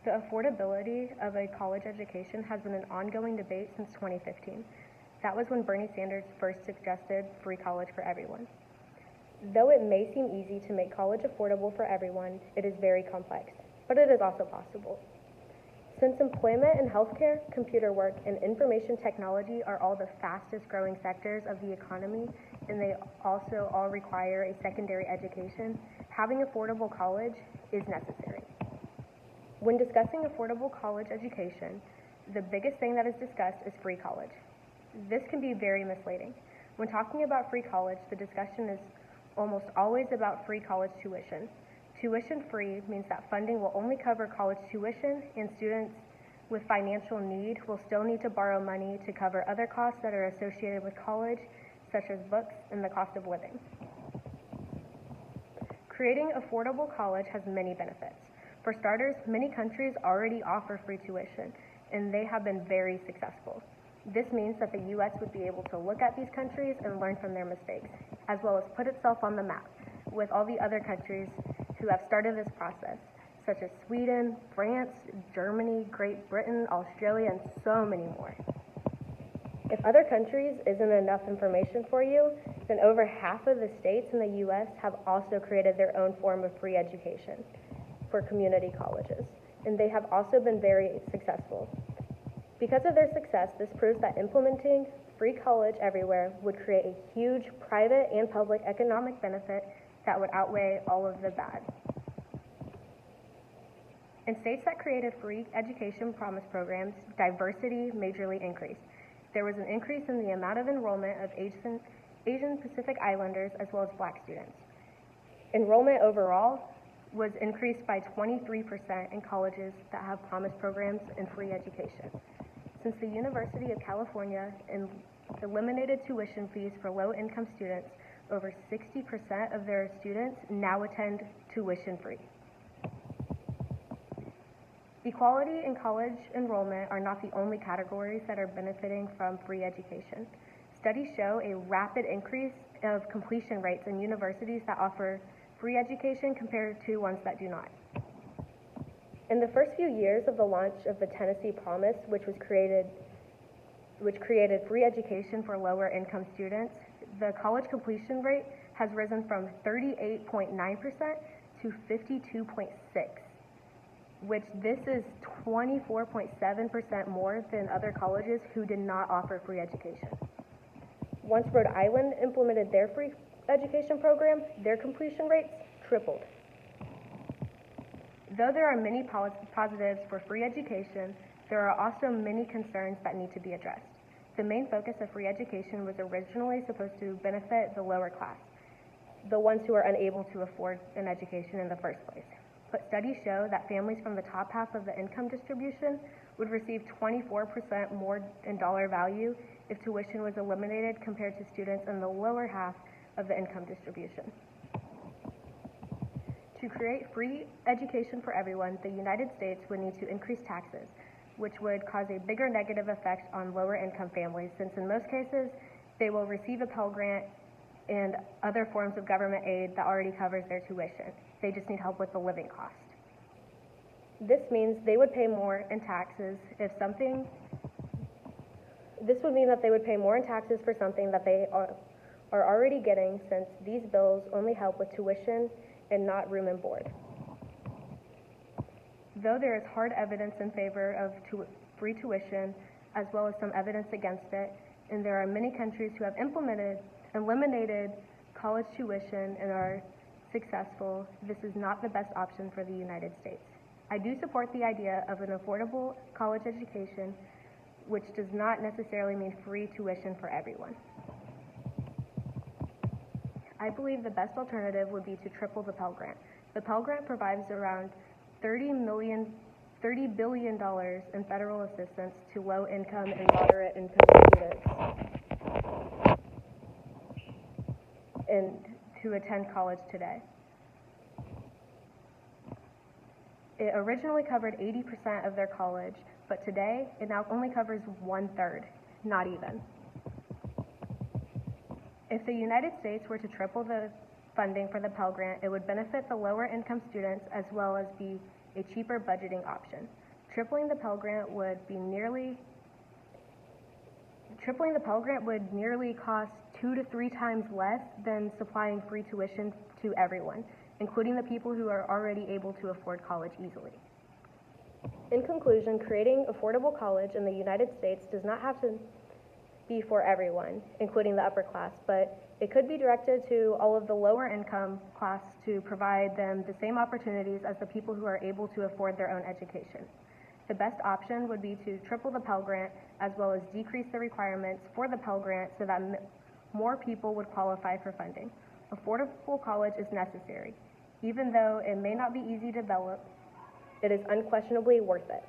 The affordability of a college education has been an ongoing debate since 2015. That was when Bernie Sanders first suggested free college for everyone. Though it may seem easy to make college affordable for everyone, it is very complex, but it is also possible. Since employment in healthcare, computer work, and information technology are all the fastest growing sectors of the economy, and they also all require a secondary education, having affordable college is necessary. When discussing affordable college education, the biggest thing that is discussed is free college. This can be very misleading. When talking about free college, the discussion is almost always about free college tuition. Tuition free means that funding will only cover college tuition, and students with financial need will still need to borrow money to cover other costs that are associated with college, such as books and the cost of living. Creating affordable college has many benefits. For starters, many countries already offer free tuition, and they have been very successful. This means that the U.S. would be able to look at these countries and learn from their mistakes, as well as put itself on the map with all the other countries who have started this process, such as Sweden, France, Germany, Great Britain, Australia, and so many more. If other countries isn't enough information for you, then over half of the states in the U.S. have also created their own form of free education for community colleges, and they have also been very successful. Because of their success, this proves that implementing free college everywhere would create a huge private and public economic benefit that would outweigh all of the bad. In states that created free education promise programs, diversity majorly increased. There was an increase in the amount of enrollment of Asian Pacific Islanders as well as Black students. Enrollment overall was increased by 23% in colleges that have promise programs and free education. Since the University of California eliminated tuition fees for low-income students, over 60% of their students now attend tuition-free. Equality and college enrollment are not the only categories that are benefiting from free education. Studies show a rapid increase of completion rates in universities that offer free education compared to ones that do not. In the first few years of the launch of the Tennessee Promise, which created free education for lower income students, the college completion rate has risen from 38.9% to 52.6%, which this is 24.7% more than other colleges who did not offer free education. Once Rhode Island implemented their free education program, their completion rates tripled. Though there are many positives for free education, there are also many concerns that need to be addressed. The main focus of free education was originally supposed to benefit the lower class, the ones who are unable to afford an education in the first place. But studies show that families from the top half of the income distribution would receive 24% more in dollar value if tuition was eliminated compared to students in the lower half of the income distribution. To create free education for everyone, the United States would need to increase taxes, which would cause a bigger negative effect on lower income families, since in most cases, they will receive a Pell Grant and other forms of government aid that already covers their tuition. They just need help with the living cost. This means they would pay more in taxes This would mean that they would pay more in taxes for something that they are already getting, since these bills only help with tuition and not room and board. Though there is hard evidence in favor of free tuition, as well as some evidence against it, and there are many countries who have eliminated college tuition and are successful, this is not the best option for the United States. I do support the idea of an affordable college education, which does not necessarily mean free tuition for everyone. I believe the best alternative would be to triple the Pell Grant. The Pell Grant provides around $30 billion in federal assistance to low-income and moderate-income students and to attend college today. It originally covered 80% of their college, but today it now only covers 1/3, not even. If the United States were to triple the funding for the Pell Grant, it would benefit the lower income students as well as be a cheaper budgeting option. Tripling the Pell Grant would nearly cost 2 to 3 times less than supplying free tuition to everyone, including the people who are already able to afford college easily. In conclusion, creating affordable college in the United States does not have to be for everyone, including the upper class, but it could be directed to all of the lower income class to provide them the same opportunities as the people who are able to afford their own education. The best option would be to triple the Pell Grant as well as decrease the requirements for the Pell Grant so that more people would qualify for funding. Affordable college is necessary. Even though it may not be easy to develop, it is unquestionably worth it.